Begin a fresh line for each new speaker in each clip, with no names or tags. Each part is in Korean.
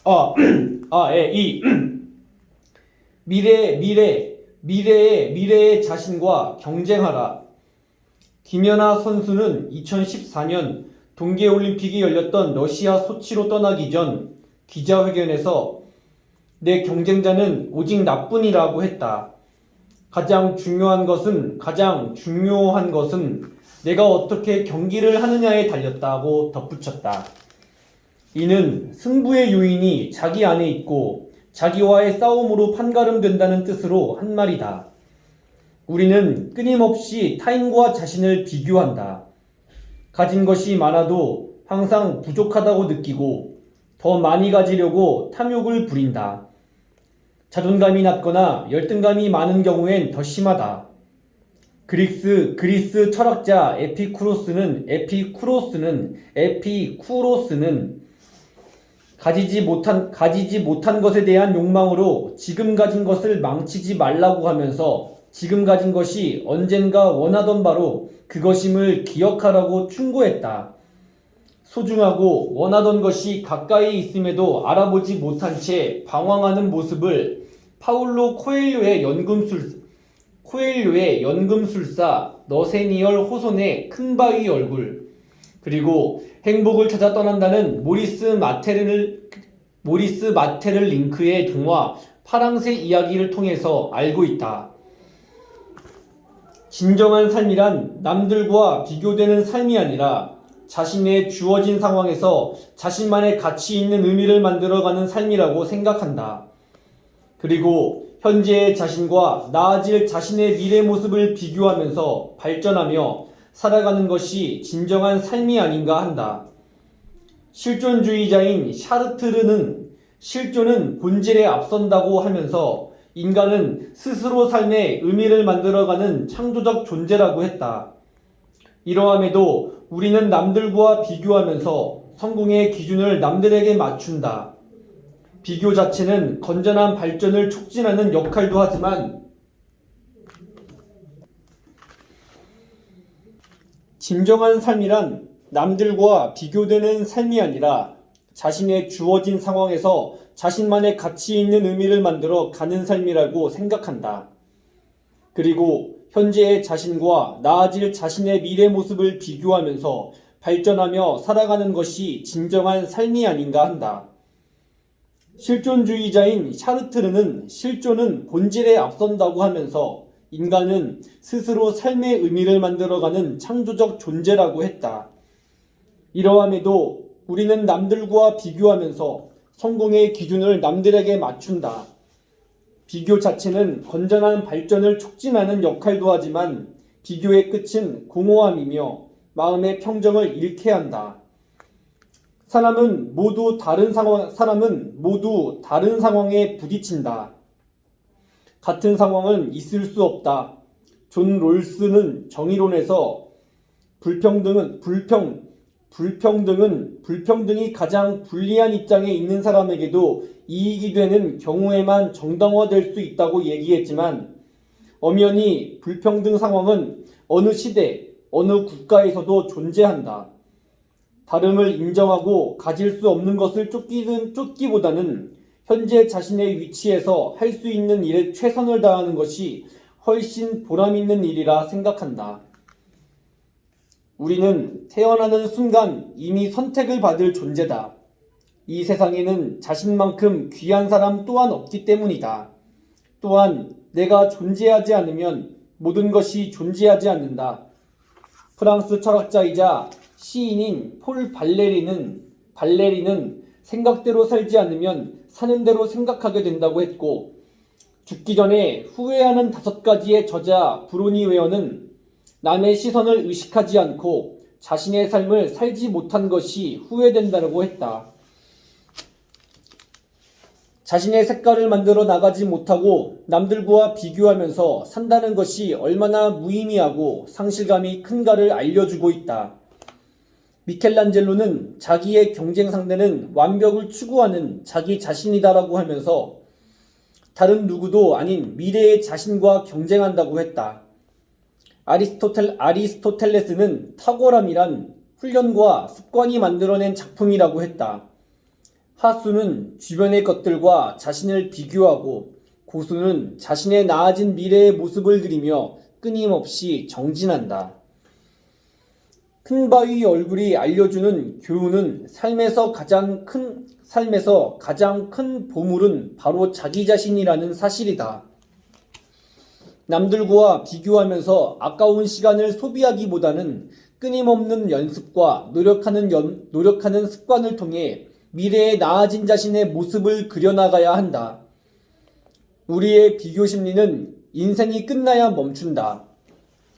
아, 미래의 자신과 경쟁하라. 김연아 선수는 2014년 동계올림픽이 열렸던 러시아 소치로 떠나기 전 기자회견에서 내 경쟁자는 오직 나뿐이라고 했다. 가장 중요한 것은 내가 어떻게 경기를 하느냐에 달렸다고 덧붙였다. 이는 승부의 요인이 자기 안에 있고 자기와의 싸움으로 판가름된다는 뜻으로 한 말이다. 우리는 끊임없이 타인과 자신을 비교한다. 가진 것이 많아도 항상 부족하다고 느끼고 더 많이 가지려고 탐욕을 부린다. 자존감이 낮거나 열등감이 많은 경우엔 더 심하다. 그리스 철학자 에피쿠로스는 가지지 못한 것에 대한 욕망으로 지금 가진 것을 망치지 말라고 하면서 지금 가진 것이 언젠가 원하던 바로 그것임을 기억하라고 충고했다. 소중하고 원하던 것이 가까이 있음에도 알아보지 못한 채 방황하는 모습을 파울로 코엘료의 연금술사 너세니얼 호손의 큰바위 얼굴, 그리고 행복을 찾아 떠난다는 모리스 마테를 링크의 동화 파랑새 이야기를 통해서 알고 있다. 진정한 삶이란 남들과 비교되는 삶이 아니라 자신의 주어진 상황에서 자신만의 가치 있는 의미를 만들어가는 삶이라고 생각한다. 그리고 현재의 자신과 나아질 자신의 미래 모습을 비교하면서 발전하며 살아가는 것이 진정한 삶이 아닌가 한다. 실존주의자인 샤르트르는 실존은 본질에 앞선다고 하면서 인간은 스스로 삶의 의미를 만들어가는 창조적 존재라고 했다. 이러함에도 우리는 남들과 비교하면서 성공의 기준을 남들에게 맞춘다. 비교 자체는 건전한 발전을 촉진하는 역할도 하지만 진정한 삶이란 남들과 비교되는 삶이 아니라 자신의 주어진 상황에서 자신만의 가치 있는 의미를 만들어 가는 삶이라고 생각한다. 그리고 현재의 자신과 나아질 자신의 미래 모습을 비교하면서 발전하며 살아가는 것이 진정한 삶이 아닌가 한다. 실존주의자인 샤르트르는 실존은 본질에 앞선다고 하면서 인간은 스스로 삶의 의미를 만들어가는 창조적 존재라고 했다. 이러함에도 우리는 남들과 비교하면서 성공의 기준을 남들에게 맞춘다. 비교 자체는 건전한 발전을 촉진하는 역할도 하지만 비교의 끝은 공허함이며 마음의 평정을 잃게 한다. 사람은 모두 다른 상황에 부딪힌다. 같은 상황은 있을 수 없다. 존 롤스는 정의론에서 불평등이 가장 불리한 입장에 있는 사람에게도 이익이 되는 경우에만 정당화될 수 있다고 얘기했지만, 엄연히 불평등 상황은 어느 시대, 어느 국가에서도 존재한다. 다름을 인정하고 가질 수 없는 것을 쫓기보다는 현재 자신의 위치에서 할 수 있는 일에 최선을 다하는 것이 훨씬 보람있는 일이라 생각한다. 우리는 태어나는 순간 이미 선택을 받을 존재다. 이 세상에는 자신만큼 귀한 사람 또한 없기 때문이다. 또한 내가 존재하지 않으면 모든 것이 존재하지 않는다. 프랑스 철학자이자 시인인 폴 발레리는 생각대로 살지 않으면 사는 대로 생각하게 된다고 했고, 죽기 전에 후회하는 5가지의 저자 브로니 웨어는 남의 시선을 의식하지 않고 자신의 삶을 살지 못한 것이 후회된다고 했다. 자신의 색깔을 만들어 나가지 못하고 남들과 비교하면서 산다는 것이 얼마나 무의미하고 상실감이 큰가를 알려주고 있다. 미켈란젤로는 자기의 경쟁 상대는 완벽을 추구하는 자기 자신이다라고 하면서 다른 누구도 아닌 미래의 자신과 경쟁한다고 했다. 아리스토텔레스는 탁월함이란 훈련과 습관이 만들어낸 작품이라고 했다. 하수는 주변의 것들과 자신을 비교하고 고수는 자신의 나아진 미래의 모습을 그리며 끊임없이 정진한다. 큰 바위 얼굴이 알려주는 교훈은 삶에서 가장 큰 보물은 바로 자기 자신이라는 사실이다. 남들과 비교하면서 아까운 시간을 소비하기보다는 끊임없는 연습과 노력하는 습관을 통해 미래에 나아진 자신의 모습을 그려나가야 한다. 우리의 비교 심리는 인생이 끝나야 멈춘다.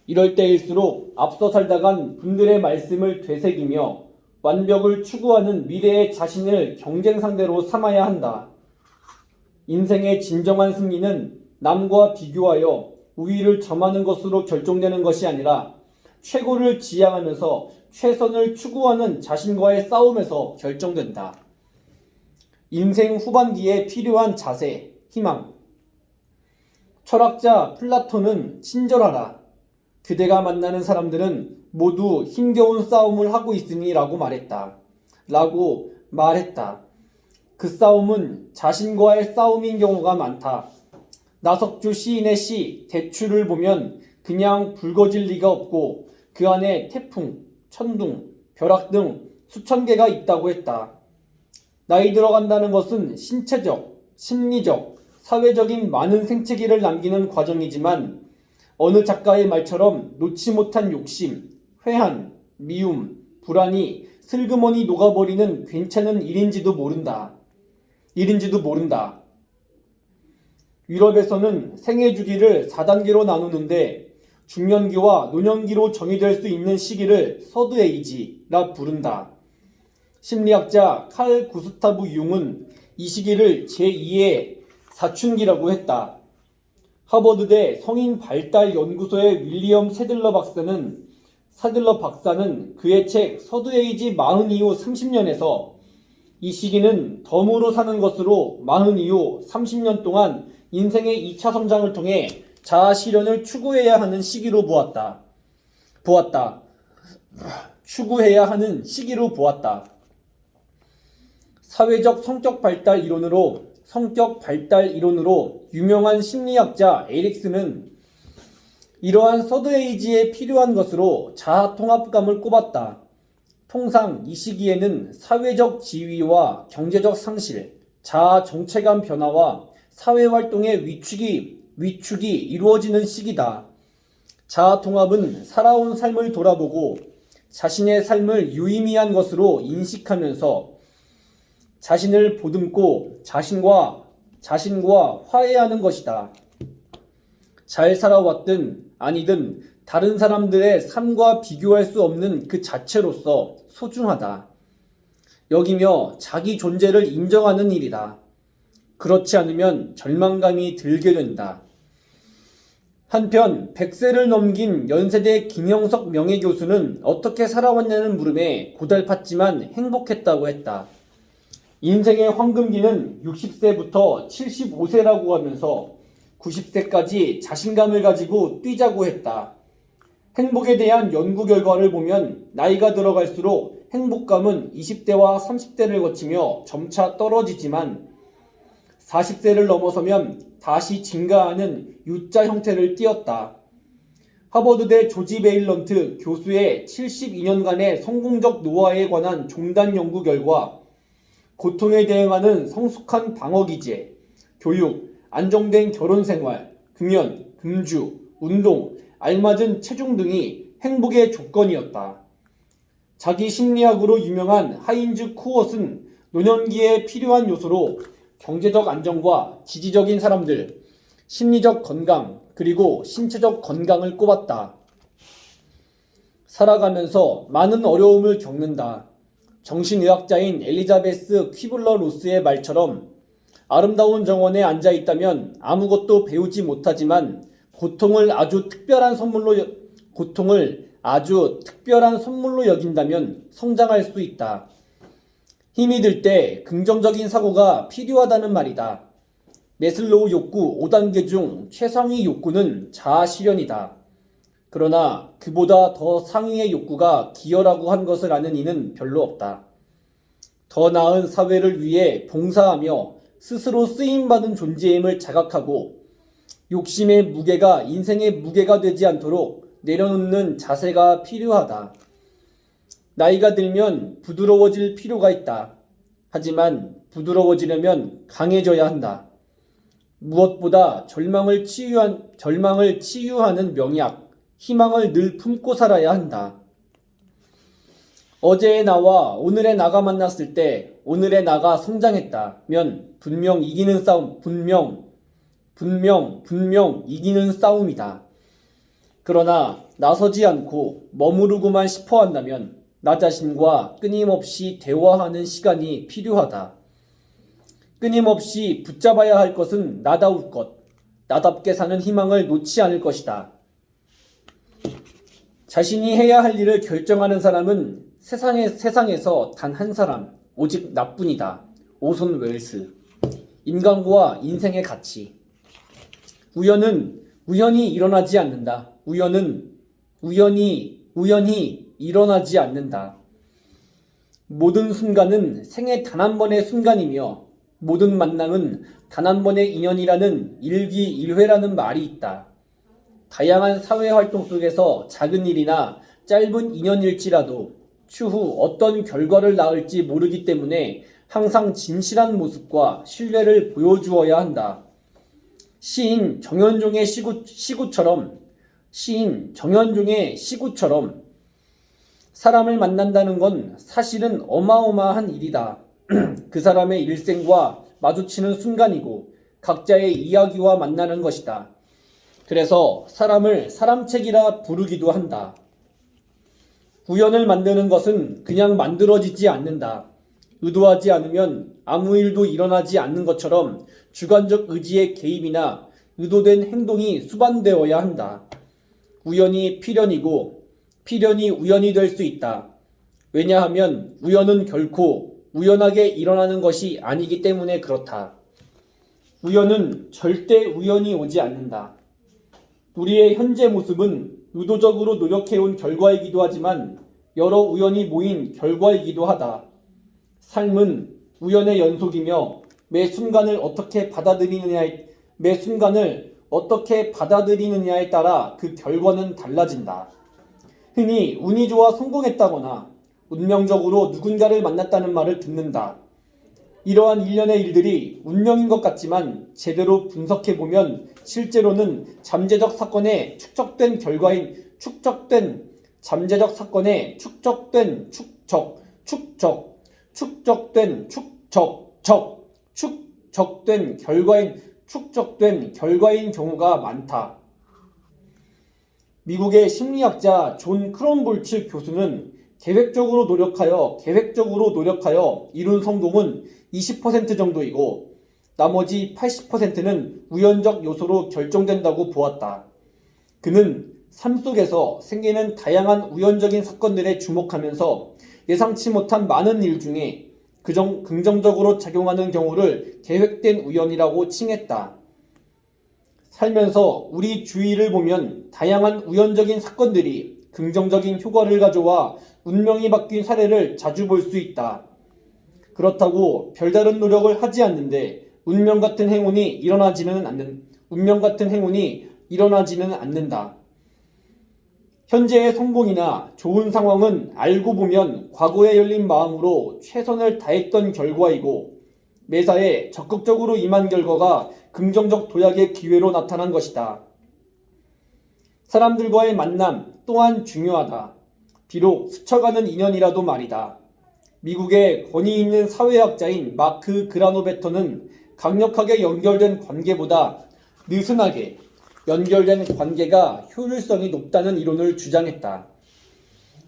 이럴 때일수록 앞서 살다간 분들의 말씀을 되새기며 완벽을 추구하는 미래의 자신을 경쟁 상대로 삼아야 한다. 인생의 진정한 승리는 남과 비교하여 우위를 점하는 것으로 결정되는 것이 아니라 최고를 지향하면서 최선을 추구하는 자신과의 싸움에서 결정된다. 인생 후반기에 필요한 자세, 희망. 철학자 플라톤은 친절하라. 그대가 만나는 사람들은 모두 힘겨운 싸움을 하고 있으니 라고 말했다. 그 싸움은 자신과의 싸움인 경우가 많다. 나석주 시인의 시 대추를 보면 그냥 붉어질 리가 없고 그 안에 태풍, 천둥, 벼락 등 수천 개가 있다고 했다. 나이 들어간다는 것은 신체적, 심리적, 사회적인 많은 생채기를 남기는 과정이지만 어느 작가의 말처럼 놓지 못한 욕심, 회한, 미움, 불안이 슬그머니 녹아버리는 괜찮은 일인지도 모른다. 유럽에서는 생애 주기를 4단계로 나누는데 중년기와 노년기로 정의될 수 있는 시기를 서드 에이지라 부른다. 심리학자 칼 구스타브 융은 이 시기를 제2의 사춘기라고 했다. 하버드대 성인 발달 연구소의 윌리엄 세들러 박사는 그의 책 서드 에이지 40 이후 30년에서 이 시기는 덤으로 사는 것으로 40 이후 30년 동안 인생의 2차 성장을 통해 자아 실현을 추구해야 하는 시기로 보았다. 사회적 성격 발달 이론으로 유명한 심리학자 에릭슨은 이러한 서드에이지에 필요한 것으로 자아 통합감을 꼽았다. 통상 이 시기에는 사회적 지위와 경제적 상실, 자아 정체감 변화와 사회활동의 위축이 이루어지는 시기다. 자아 통합은 살아온 삶을 돌아보고 자신의 삶을 유의미한 것으로 인식하면서 자신을 보듬고 자신과 화해하는 것이다. 잘 살아왔든 아니든 다른 사람들의 삶과 비교할 수 없는 그 자체로서 소중하다. 여기며 자기 존재를 인정하는 일이다. 그렇지 않으면 절망감이 들게 된다. 한편 100세를 넘긴 연세대 김영석 명예교수는 어떻게 살아왔냐는 물음에 고달팠지만 행복했다고 했다. 인생의 황금기는 60세부터 75세라고 하면서 90세까지 자신감을 가지고 뛰자고 했다. 행복에 대한 연구 결과를 보면 나이가 들어갈수록 행복감은 20대와 30대를 거치며 점차 떨어지지만 40세를 넘어서면 다시 증가하는 U자 형태를 띄었다. 하버드대 조지 베일런트 교수의 72년간의 성공적 노화에 관한 종단 연구 결과 고통에 대응하는 성숙한 방어기제, 교육, 안정된 결혼생활, 금연, 금주, 운동, 알맞은 체중 등이 행복의 조건이었다. 자기 심리학으로 유명한 하인즈 쿠엇은 노년기에 필요한 요소로 경제적 안정과 지지적인 사람들, 심리적 건강, 그리고 신체적 건강을 꼽았다. 살아가면서 많은 어려움을 겪는다. 정신의학자인 엘리자베스 퀴블러 로스의 말처럼 아름다운 정원에 앉아 있다면 아무것도 배우지 못하지만 고통을 아주 특별한 선물로 여긴다면 성장할 수 있다. 힘이 들 때 긍정적인 사고가 필요하다는 말이다. 매슬로우 욕구 5단계 중 최상위 욕구는 자아 실현이다. 그러나 그보다 더 상위의 욕구가 기여라고 한 것을 아는 이는 별로 없다. 더 나은 사회를 위해 봉사하며 스스로 쓰임받은 존재임을 자각하고 욕심의 무게가 인생의 무게가 되지 않도록 내려놓는 자세가 필요하다. 나이가 들면 부드러워질 필요가 있다. 하지만 부드러워지려면 강해져야 한다. 무엇보다 절망을 치유하는 명약, 희망을 늘 품고 살아야 한다. 어제의 나와 오늘의 나가 만났을 때 오늘의 나가 성장했다면 분명 이기는 싸움, 분명 이기는 싸움이다. 그러나 나서지 않고 머무르고만 싶어 한다면 나 자신과 끊임없이 대화하는 시간이 필요하다. 끊임없이 붙잡아야 할 것은 나다울 것, 나답게 사는 희망을 놓지 않을 것이다. 자신이 해야 할 일을 결정하는 사람은 세상에서 단 한 사람, 오직 나뿐이다. 오손 웰스. 인간과 인생의 가치. 우연은 우연히 일어나지 않는다. 우연히 일어나지 않는다. 모든 순간은 생애 단 한 번의 순간이며 모든 만남은 단 한 번의 인연이라는 일기일회라는 말이 있다. 다양한 사회활동 속에서 작은 일이나 짧은 인연일지라도 추후 어떤 결과를 낳을지 모르기 때문에 항상 진실한 모습과 신뢰를 보여주어야 한다. 시인 정현종의 시구처럼 사람을 만난다는 건 사실은 어마어마한 일이다. 그 사람의 일생과 마주치는 순간이고 각자의 이야기와 만나는 것이다. 그래서 사람을 사람책이라 부르기도 한다. 우연을 만드는 것은 그냥 만들어지지 않는다. 의도하지 않으면 아무 일도 일어나지 않는 것처럼 주관적 의지의 개입이나 의도된 행동이 수반되어야 한다. 우연이 필연이고 필연이 우연이 될 수 있다. 왜냐하면 우연은 결코 우연하게 일어나는 것이 아니기 때문에 그렇다. 우연은 절대 우연히 오지 않는다. 우리의 현재 모습은 의도적으로 노력해온 결과이기도 하지만 여러 우연이 모인 결과이기도 하다. 삶은 우연의 연속이며 매 순간을 어떻게 받아들이느냐에 따라 그 결과는 달라진다. 흔히 운이 좋아 성공했다거나 운명적으로 누군가를 만났다는 말을 듣는다. 이러한 일련의 일들이 운명인 것 같지만 제대로 분석해보면 실제로는 잠재적 사건의 축적된 결과인 경우가 많다. 미국의 심리학자 존 크롬볼츠 교수는 계획적으로 노력하여 이룬 성공은 20% 정도이고 나머지 80%는 우연적 요소로 결정된다고 보았다. 그는 삶 속에서 생기는 다양한 우연적인 사건들에 주목하면서 예상치 못한 많은 일 중에 긍정적으로 작용하는 경우를 계획된 우연이라고 칭했다. 살면서 우리 주위를 보면 다양한 우연적인 사건들이 긍정적인 효과를 가져와 운명이 바뀐 사례를 자주 볼 수 있다. 그렇다고 별다른 노력을 하지 않는데 운명 같은 행운이 일어나지는 않는다. 현재의 성공이나 좋은 상황은 알고 보면 과거에 열린 마음으로 최선을 다했던 결과이고 매사에 적극적으로 임한 결과가 긍정적 도약의 기회로 나타난 것이다. 사람들과의 만남 또한 중요하다. 비록 스쳐가는 인연이라도 말이다. 미국의 권위 있는 사회학자인 마크 그라노베터는 강력하게 연결된 관계보다 느슨하게 연결된 관계가 효율성이 높다는 이론을 주장했다.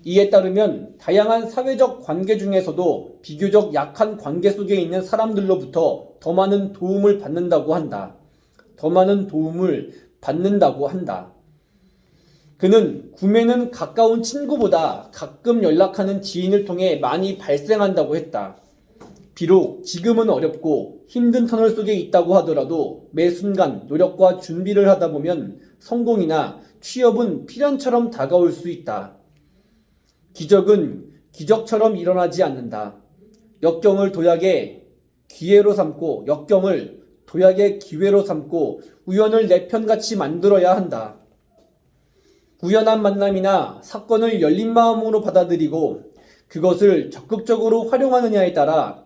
이에 따르면 다양한 사회적 관계 중에서도 비교적 약한 관계 속에 있는 사람들로부터 더 많은 도움을 받는다고 한다. 그는 구매는 가까운 친구보다 가끔 연락하는 지인을 통해 많이 발생한다고 했다. 비록 지금은 어렵고 힘든 터널 속에 있다고 하더라도 매 순간 노력과 준비를 하다 보면 성공이나 취업은 필연처럼 다가올 수 있다. 기적은 기적처럼 일어나지 않는다. 역경을 도약의 기회로 삼고 우연을 내 편같이 만들어야 한다. 우연한 만남이나 사건을 열린 마음으로 받아들이고 그것을 적극적으로 활용하느냐에 따라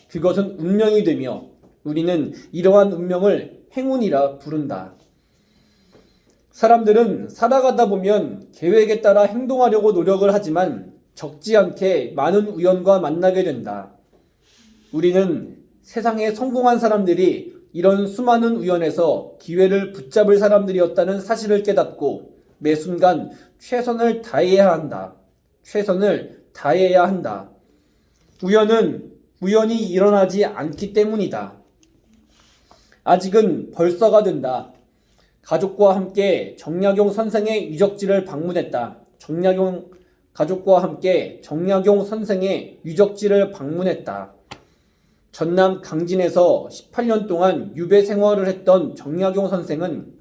그것은 운명이 되며 우리는 이러한 운명을 행운이라 부른다. 사람들은 살아가다 보면 계획에 따라 행동하려고 노력을 하지만 적지 않게 많은 우연과 만나게 된다. 우리는 세상에 성공한 사람들이 이런 수많은 우연에서 기회를 붙잡을 사람들이었다는 사실을 깨닫고 매 순간 최선을 다해야 한다. 우연은 우연히 일어나지 않기 때문이다. 아직은 벌써가 된다. 가족과 함께 정약용 선생의 유적지를 방문했다. 전남 강진에서 18년 동안 유배 생활을 했던 정약용 선생은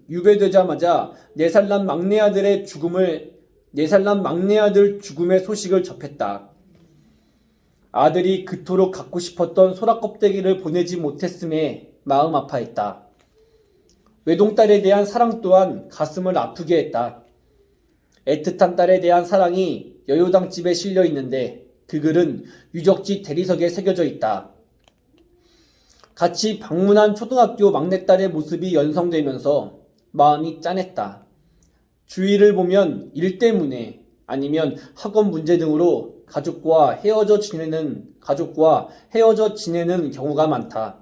유배되자마자 4살 막내 아들 죽음의 소식을 접했다. 아들이 그토록 갖고 싶었던 소라껍데기를 보내지 못했음에 마음 아파했다. 외동딸에 대한 사랑 또한 가슴을 아프게 했다. 애틋한 딸에 대한 사랑이 여요당집에 실려 있는데 그 글은 유적지 대리석에 새겨져 있다. 같이 방문한 초등학교 막내딸의 모습이 연상되면서 마음이 짠했다. 주위를 보면 일 때문에 아니면 학원 문제 등으로 가족과 헤어져 지내는 경우가 많다.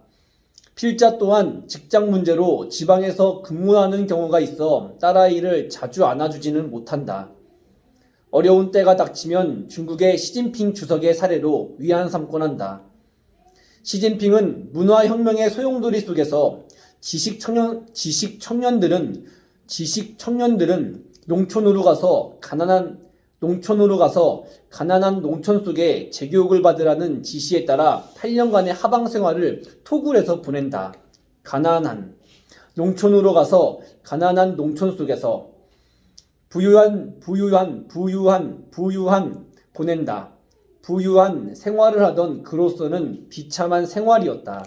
필자 또한 직장 문제로 지방에서 근무하는 경우가 있어 딸아이를 자주 안아주지는 못한다. 어려운 때가 닥치면 중국의 시진핑 주석의 사례로 위안 삼곤 한다. 시진핑은 문화혁명의 소용돌이 속에서 지식 청년들은 농촌으로 가서 가난한 농촌 속에 재교육을 받으라는 지시에 따라 8년간의 하방 생활을 토굴에서 보낸다. 가난한 농촌 속에서 부유한 생활을 하던 그로서는 비참한 생활이었다.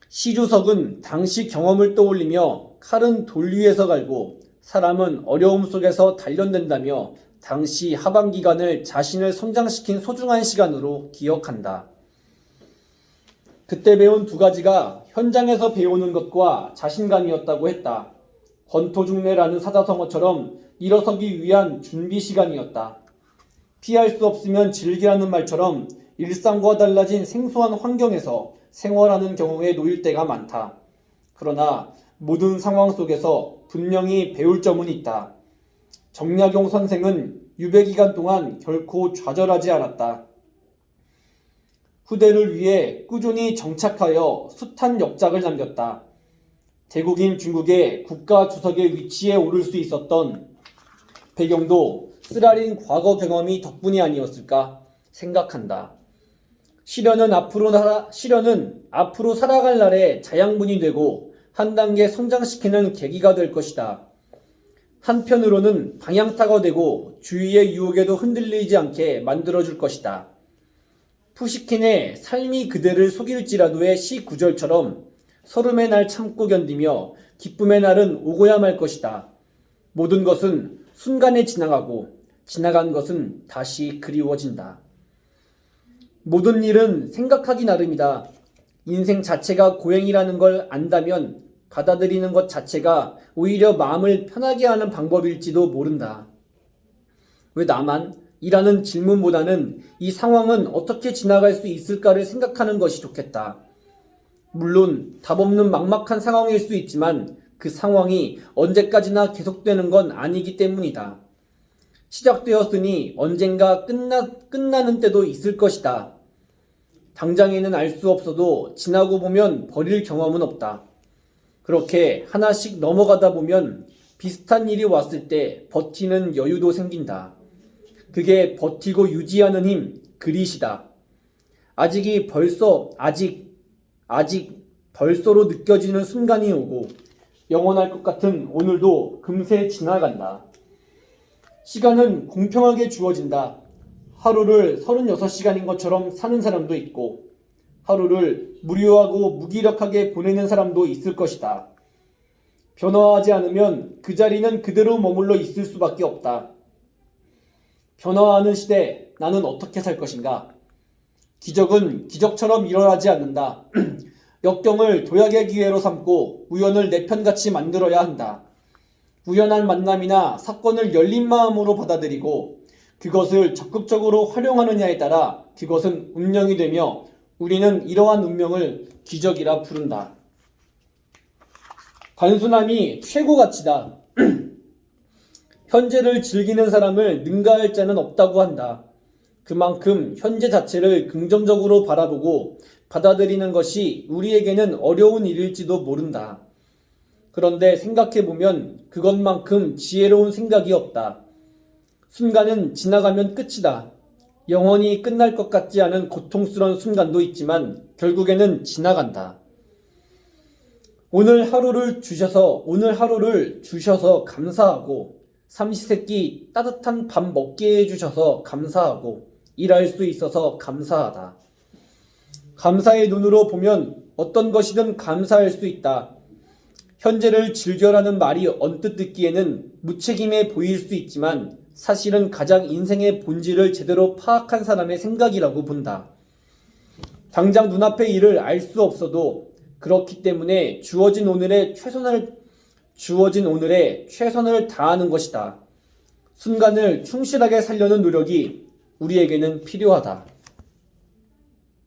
시주석은 당시 경험을 떠올리며 칼은 돌 위에서 갈고 사람은 어려움 속에서 단련된다며 당시 하방 기간을 자신을 성장시킨 소중한 시간으로 기억한다. 그때 배운 2가지가 현장에서 배우는 것과 자신감이었다고 했다. 권토중래라는 사자성어처럼 일어서기 위한 준비 시간이었다. 피할 수 없으면 즐기라는 말처럼 일상과 달라진 생소한 환경에서 생활하는 경우에 놓일 때가 많다. 그러나 모든 상황 속에서 분명히 배울 점은 있다. 정약용 선생은 유배 기간 동안 결코 좌절하지 않았다. 후대를 위해 꾸준히 정착하여 숱한 역작을 남겼다. 대국인 중국의 국가 주석의 위치에 오를 수 있었던 배경도 쓰라린 과거 경험이 덕분이 아니었을까 생각한다. 시련은 앞으로 살아갈 날의 자양분이 되고 한 단계 성장시키는 계기가 될 것이다. 한편으로는 방향타가 되고 주위의 유혹에도 흔들리지 않게 만들어줄 것이다. 푸시킨의 삶이 그대를 속일지라도의 시 구절처럼 서름의 날 참고 견디며 기쁨의 날은 오고야 말 것이다. 모든 것은 순간에 지나가고 지나간 것은 다시 그리워진다. 모든 일은 생각하기 나름이다. 인생 자체가 고행이라는 걸 안다면 받아들이는 것 자체가 오히려 마음을 편하게 하는 방법일지도 모른다. 왜 나만? 이라는 질문보다는 이 상황은 어떻게 지나갈 수 있을까를 생각하는 것이 좋겠다. 물론 답 없는 막막한 상황일 수 있지만 그 상황이 언제까지나 계속되는 건 아니기 때문이다. 시작되었으니 언젠가 끝나는 때도 있을 것이다. 당장에는 알 수 없어도 지나고 보면 버릴 경험은 없다. 그렇게 하나씩 넘어가다 보면 비슷한 일이 왔을 때 버티는 여유도 생긴다. 그게 버티고 유지하는 힘, 그릿이다. 벌써로 느껴지는 순간이 오고 영원할 것 같은 오늘도 금세 지나간다. 시간은 공평하게 주어진다. 하루를 36시간인 것처럼 사는 사람도 있고 하루를 무료하고 무기력하게 보내는 사람도 있을 것이다. 변화하지 않으면 그 자리는 그대로 머물러 있을 수밖에 없다. 변화하는 시대, 나는 어떻게 살 것인가? 기적은 기적처럼 일어나지 않는다. 역경을 도약의 기회로 삼고 우연을 내 편같이 만들어야 한다. 우연한 만남이나 사건을 열린 마음으로 받아들이고 그것을 적극적으로 활용하느냐에 따라 그것은 운명이 되며 우리는 이러한 운명을 기적이라 부른다. 단순함이 최고 가치다. 현재를 즐기는 사람을 능가할 자는 없다고 한다. 그만큼 현재 자체를 긍정적으로 바라보고 받아들이는 것이 우리에게는 어려운 일일지도 모른다. 그런데 생각해보면 그것만큼 지혜로운 생각이 없다. 순간은 지나가면 끝이다. 영원히 끝날 것 같지 않은 고통스러운 순간도 있지만 결국에는 지나간다. 오늘 하루를 주셔서 감사하고 삼시세끼 따뜻한 밥 먹게 해주셔서 감사하고 일할 수 있어서 감사하다. 감사의 눈으로 보면 어떤 것이든 감사할 수 있다. 현재를 즐겨라는 말이 언뜻 듣기에는 무책임해 보일 수 있지만 사실은 가장 인생의 본질을 제대로 파악한 사람의 생각이라고 본다. 당장 눈앞의 일을 알 수 없어도 그렇기 때문에 주어진 오늘에 최선을 다하는 것이다. 순간을 충실하게 살려는 노력이 우리에게는 필요하다.